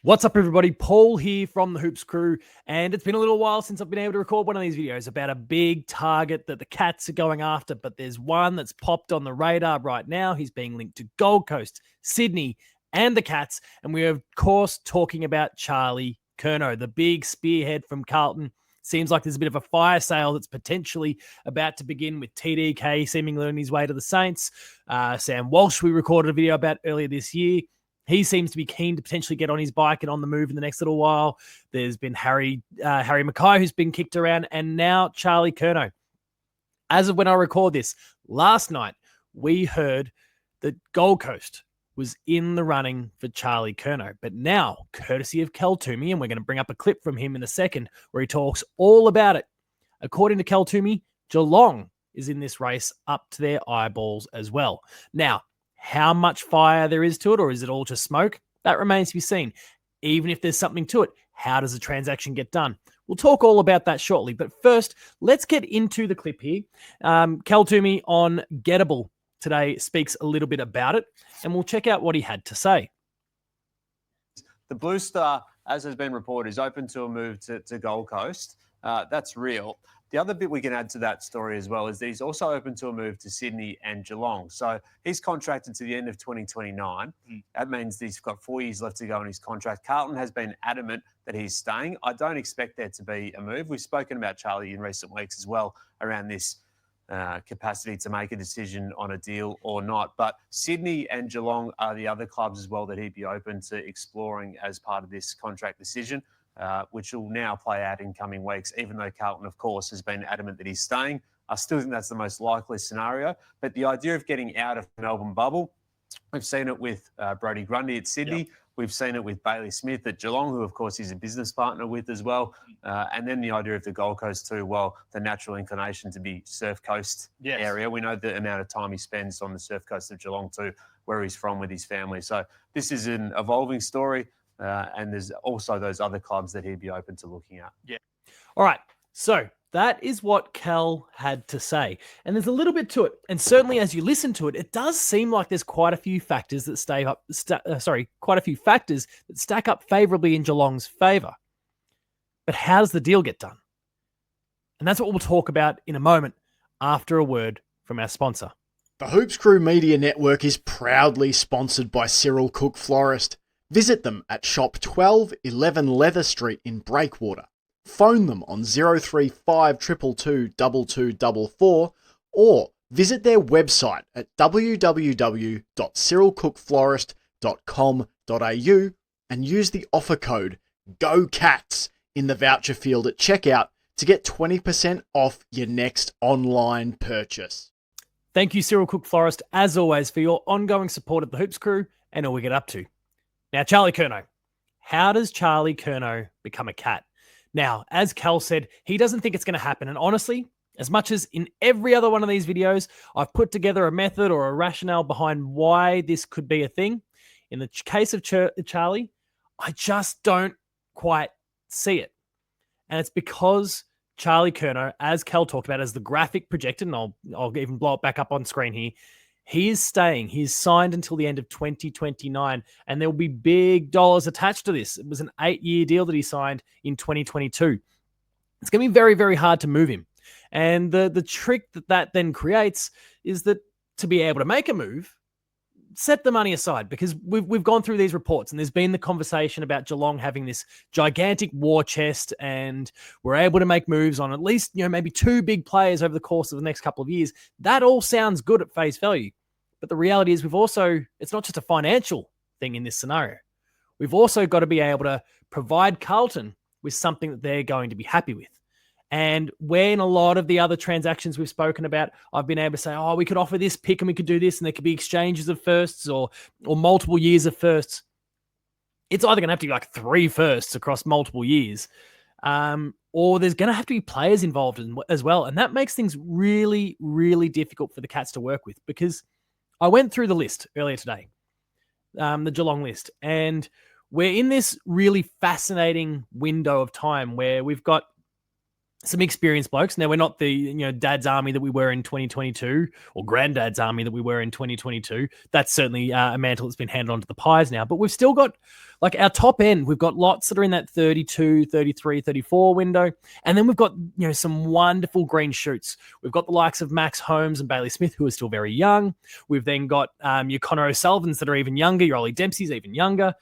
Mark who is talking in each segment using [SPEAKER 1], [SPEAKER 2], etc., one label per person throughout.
[SPEAKER 1] What's up, everybody? Paul here from the Hoops Crew, and it's been a little while since I've been able to record one of these videos about a big target that the Cats are going after, but there's one that's popped on the radar right now. He's being linked to Gold Coast, Sydney, and the Cats, and we are, of course, talking about Charlie Curnow, the big spearhead from Carlton. Seems like there's a bit of a fire sale that's potentially about to begin with TDK seemingly on his way to the Saints. Sam Walsh, we recorded a video about earlier this year. He seems to be keen to potentially get on his bike and on the move in the next little while. There's been Harry Mackay, who's been kicked around, and now Charlie Curnow. As of when I record this, last night, we heard that Gold Coast was in the running for Charlie Curnow. But now, courtesy of Kel Tumi, and we're going to bring up a clip from him in a second where he talks all about it. According to Kel Tumi, Geelong is in this race up to their eyeballs as well. Now, how much fire there is to it, or is it all just smoke? That remains to be seen. Even if there's something to it, how does the transaction get done? We'll talk all about that shortly. But first, let's get into the clip here. Kel Tumi on Gettable today speaks a little bit about it, and we'll check out what he had to say.
[SPEAKER 2] The Blue Star, as has been reported, is open to a move to Gold Coast. That's real. The other bit we can add to that story as well is that he's also open to a move to Sydney and Geelong. So he's contracted to the end of 2029. That means he's got 4 years left to go on his contract. Carlton has been adamant that he's staying. I don't expect there to be a move. We've spoken about Charlie in recent weeks as well around this capacity to make a decision on a deal or not. But Sydney and Geelong are the other clubs as well that he'd be open to exploring as part of this contract decision. Which will now play out in coming weeks, even though Carlton, of course, has been adamant that he's staying. I still think that's the most likely scenario. But the idea of getting out of the Melbourne bubble, we've seen it with Brodie Grundy at Sydney. Yep. We've seen it with Bailey Smith at Geelong, who, of course, he's a business partner with as well. And then the idea of the Gold Coast too, well, the natural inclination to be Surf Coast area. We know the amount of time he spends on the Surf Coast of Geelong too, where he's from with his family. So this is an evolving story. And there's also those other clubs that he'd be open to looking at.
[SPEAKER 1] Yeah. All right. So that is what Kel had to say. And there's a little bit to it. And certainly as you listen to it, it does seem like there's quite a few factors that stack up favorably in Geelong's favor. But how does the deal get done? And that's what we'll talk about in a moment after a word from our sponsor.
[SPEAKER 3] The Hoops Crew Media Network is proudly sponsored by Cyril Cook Florist. Visit them at shop 1211 Leather Street in Breakwater. Phone them on 035 222 2244 or visit their website at www.cyrilcookflorist.com.au and use the offer code GOCATS in the voucher field at checkout to get 20% off your next online purchase.
[SPEAKER 1] Thank you, Cyril Cook Florist, as always, for your ongoing support of the Hoops Crew and all we get up to. Now, Charlie Curnow. How does Charlie Curnow become a Cat? Now, as Kel said, he doesn't think it's going to happen. And honestly, as much as in every other one of these videos, I've put together a method or a rationale behind why this could be a thing. In the case of Charlie, I just don't quite see it. And it's because Charlie Curnow, as Kel talked about, as the graphic projected, and I'll even blow it back up on screen here, he is staying. He's signed until the end of 2029, and there will be big dollars attached to this. It was an 8-year deal that he signed in 2022. It's going to be very, very hard to move him. And the trick that then creates is that to be able to make a move, set the money aside, because we've gone through these reports and there's been the conversation about Geelong having this gigantic war chest, and we're able to make moves on at least, maybe 2 big players over the course of the next couple of years. That all sounds good at face value. But the reality is it's not just a financial thing in this scenario. We've also got to be able to provide Carlton with something that they're going to be happy with. And when a lot of the other transactions we've spoken about, I've been able to say, we could offer this pick and we could do this, and there could be exchanges of firsts or multiple years of firsts. It's either going to have to be like 3 firsts across multiple years, or there's going to have to be players involved as well. And that makes things really, really difficult for the Cats to work with, because I went through the list earlier today, the Geelong list, and we're in this really fascinating window of time where we've got some experienced blokes. Now, we're not the dad's army that we were in 2022 or granddad's army that we were in 2022. That's certainly a mantle that's been handed on to the Pies now. But we've still got, like, our top end. We've got lots that are in that 32, 33, 34 window. And then we've got, some wonderful green shoots. We've got the likes of Max Holmes and Bailey Smith, who are still very young. We've then got your Connor O'Sullivans that are even younger. Your Ollie Dempsey's even younger.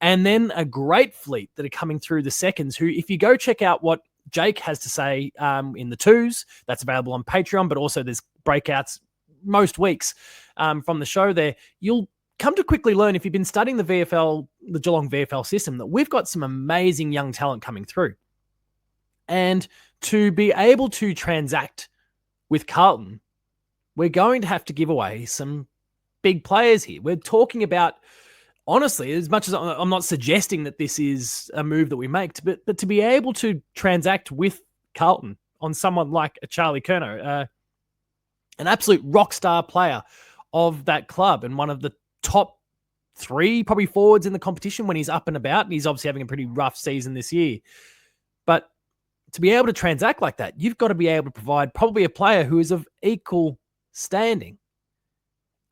[SPEAKER 1] And then a great fleet that are coming through the seconds, who, if you go check out what Jake has to say in the twos, that's available on Patreon, but also there's breakouts most weeks from the show there. You'll come to quickly learn, if you've been studying the Geelong VFL system, that we've got some amazing young talent coming through. And to be able to transact with Carlton, we're going to have to give away some big players here. We're talking about, honestly, as much as I'm not suggesting that this is a move that we make, but to be able to transact with Carlton on someone like a Charlie Curnow, an absolute rock star player of that club and one of the top 3 probably forwards in the competition when he's up and about, and he's obviously having a pretty rough season this year. But to be able to transact like that, you've got to be able to provide probably a player who is of equal standing.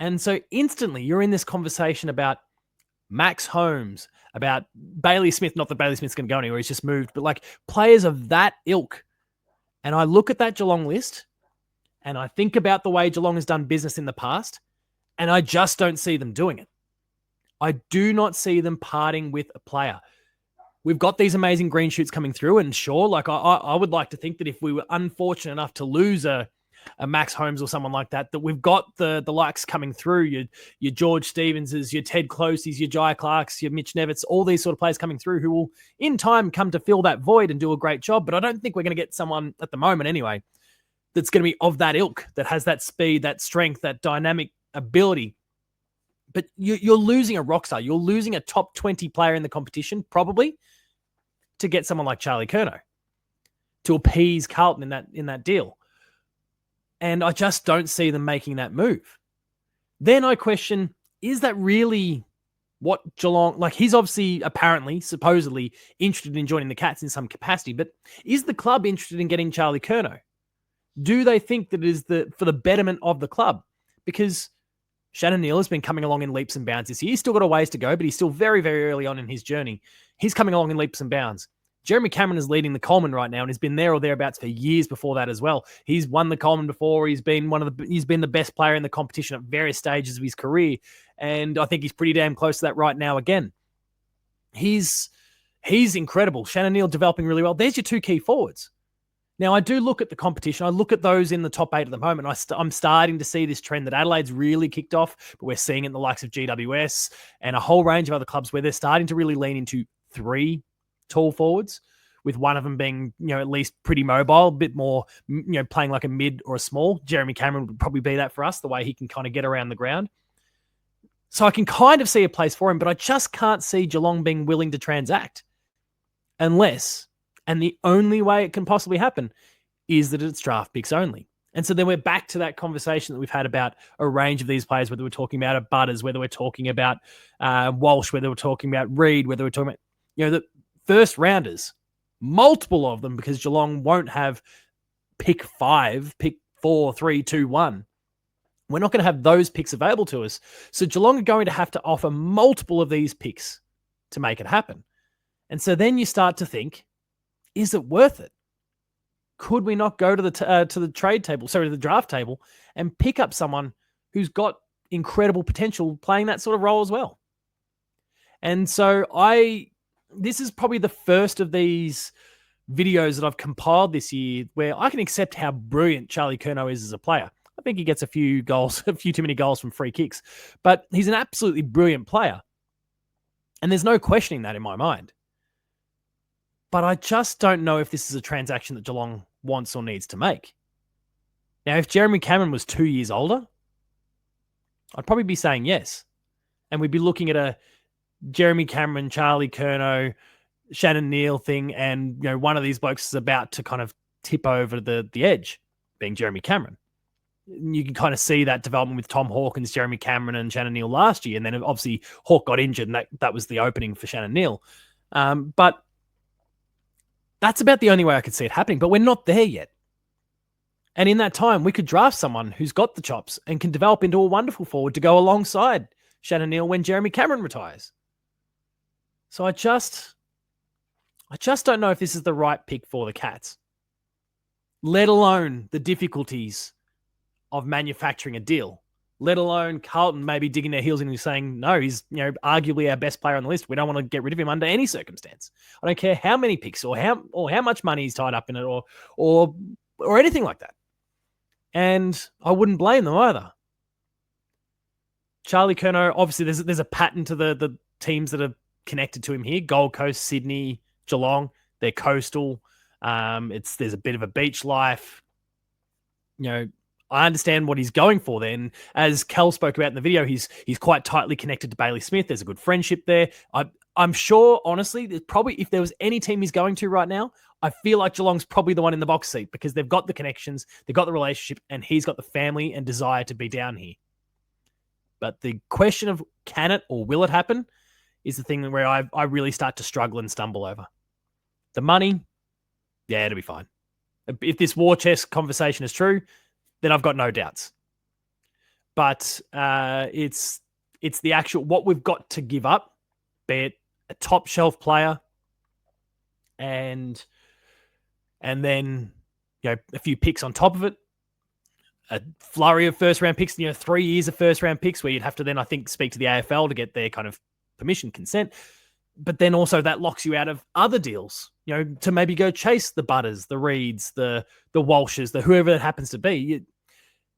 [SPEAKER 1] And so instantly you're in this conversation about Max Holmes, about Bailey Smith. Not that Bailey Smith's going to go anywhere, he's just moved, but like players of that ilk. And I look at that Geelong list and I think about the way Geelong has done business in the past, and I just don't see them doing it. I do not see them parting with a player. We've got these amazing green shoots coming through, and sure, like I would like to think that if we were unfortunate enough to lose a Max Holmes or someone like that we've got the likes coming through, your George Stevenses, your Ted Closeys, your Jai Clarks, your Mitch Nevitts, all these sort of players coming through who will in time come to fill that void and do a great job. But I don't think we're going to get someone at the moment anyway that's going to be of that ilk, that has that speed, that strength, that dynamic ability. But you're losing a rock star. You're losing a top 20 player in the competition, probably, to get someone like Charlie Curnow to appease Carlton in that deal. And I just don't see them making that move. Then I question, is that really what Geelong... Like, he's obviously, apparently, supposedly, interested in joining the Cats in some capacity, but is the club interested in getting Charlie Curnow? Do they think that it is for the betterment of the club? Because Shannon Neal has been coming along in leaps and bounds this year. He's still got a ways to go, but he's still very, very early on in his journey. He's coming along in leaps and bounds. Jeremy Cameron is leading the Coleman right now and has been there or thereabouts for years before that as well. He's won the Coleman before. He's been the best player in the competition at various stages of his career, and I think he's pretty damn close to that right now again. He's incredible. Shannon Neal developing really well. There's your 2 key forwards. Now, I do look at the competition. I look at those in the top 8 at the moment. I'm starting to see this trend that Adelaide's really kicked off, but we're seeing it in the likes of GWS and a whole range of other clubs where they're starting to really lean into 3 tall forwards, with one of them being, at least pretty mobile, a bit more, playing like a mid or a small. Jeremy Cameron would probably be that for us, the way he can kind of get around the ground. So I can kind of see a place for him, but I just can't see Geelong being willing to transact unless, and the only way it can possibly happen, is that it's draft picks only. And so then we're back to that conversation that we've had about a range of these players, whether we're talking about a Butters, whether we're talking about Walsh, whether we're talking about Reed, whether we're talking about, the first rounders, multiple of them, because Geelong won't have pick 5, pick 4, 3, 2, 1. We're not going to have those picks available to us. So Geelong are going to have to offer multiple of these picks to make it happen. And so then you start to think, is it worth it? Could we not go to the draft table and pick up someone who's got incredible potential playing that sort of role as well? And so this is probably the first of these videos that I've compiled this year where I can accept how brilliant Charlie Curnow is as a player. I think he gets a few too many goals from free kicks, but he's an absolutely brilliant player. And there's no questioning that in my mind. But I just don't know if this is a transaction that Geelong wants or needs to make. Now, if Jeremy Cameron was 2 years older, I'd probably be saying yes. And we'd be looking at a Jeremy Cameron, Charlie Curnow, Shannon Neal thing, and one of these blokes is about to kind of tip over the edge, being Jeremy Cameron. You can kind of see that development with Tom Hawkins, Jeremy Cameron, and Shannon Neal last year, and then obviously Hawk got injured, and that was the opening for Shannon Neal. But That's about the only way I could see it happening, but we're not there yet. And in that time, we could draft someone who's got the chops and can develop into a wonderful forward to go alongside Shannon Neal when Jeremy Cameron retires. So I just don't know if this is the right pick for the Cats, let alone the difficulties of manufacturing a deal, let alone Carlton maybe digging their heels in and saying, no, he's arguably our best player on the list. We don't want to get rid of him under any circumstance. I don't care how many picks or how much money he's tied up in it or anything like that. And I wouldn't blame them either. Charlie Curnow, obviously there's a pattern to the teams that are connected to him here. Gold Coast, Sydney, Geelong, they're coastal. There's a bit of a beach life. I understand what he's going for there. And as Kel spoke about in the video, he's quite tightly connected to Bailey Smith. There's a good friendship there. I'm sure, honestly, there's probably, if there was any team he's going to right now, I feel like Geelong's probably the one in the box seat because they've got the connections, they've got the relationship, and he's got the family and desire to be down here. But the question of can it or will it happen is the thing where I really start to struggle and stumble over. The money, yeah, it'll be fine. If this war chest conversation is true, then I've got no doubts. But it's the actual, what we've got to give up, be it a top shelf player and then a few picks on top of it, a flurry of first round picks, 3 years of first round picks where you'd have to then, I think, speak to the AFL to get their kind of permission, consent. But then also that locks you out of other deals, to maybe go chase the Butters, the Reeds, the Walshes, the whoever it happens to be.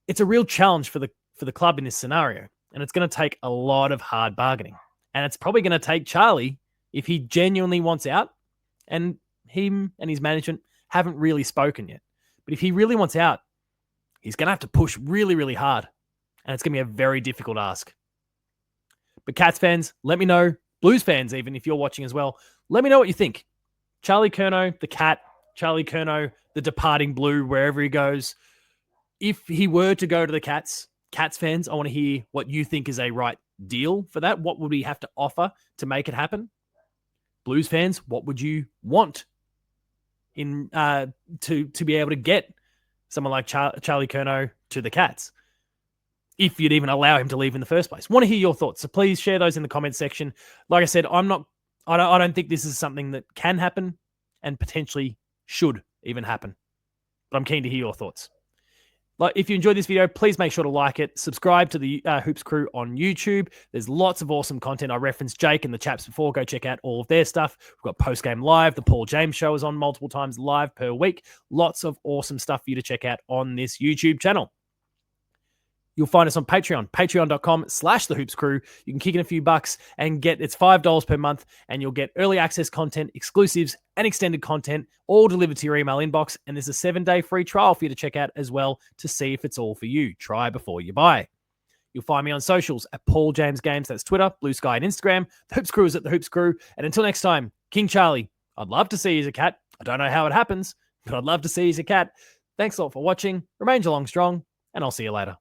[SPEAKER 1] It's a real challenge for the club in this scenario. And it's going to take a lot of hard bargaining. And it's probably going to take Charlie, if he genuinely wants out, and him and his management haven't really spoken yet. But if he really wants out, he's going to have to push really, really hard. And it's going to be a very difficult ask. But Cats fans, let me know. Blues fans, even if you're watching as well, let me know what you think. Charlie Curnow, the Cat, Charlie Curnow, the departing Blue, wherever he goes. If he were to go to the Cats fans, I want to hear what you think is a right deal for that. What would we have to offer to make it happen? Blues fans, what would you want in to be able to get someone like Charlie Curnow to the Cats? If you'd even allow him to leave in the first place. Want to hear your thoughts, so please share those in the comments section. Like I said, I don't think this is something that can happen and potentially should even happen. But I'm keen to hear your thoughts. If you enjoyed this video, please make sure to like it. Subscribe to the Hoops Crew on YouTube. There's lots of awesome content. I referenced Jake and the chaps before. Go check out all of their stuff. We've got Postgame Live. The Paul James Show is on multiple times live per week. Lots of awesome stuff for you to check out on this YouTube channel. You'll find us on Patreon, patreon.com/thehoopscrew. You can kick in a few bucks and it's $5 per month, and you'll get early access content, exclusives, and extended content, all delivered to your email inbox. And there's a 7-day free trial for you to check out as well to see if it's all for you. Try before you buy. You'll find me on socials at Paul James Games. That's Twitter, Blue Sky, and Instagram. The Hoops Crew is at The Hoops Crew. And until next time, King Charlie, I'd love to see you as a cat. I don't know how it happens, but I'd love to see you as a cat. Thanks a lot for watching. Remain Geelong strong, and I'll see you later.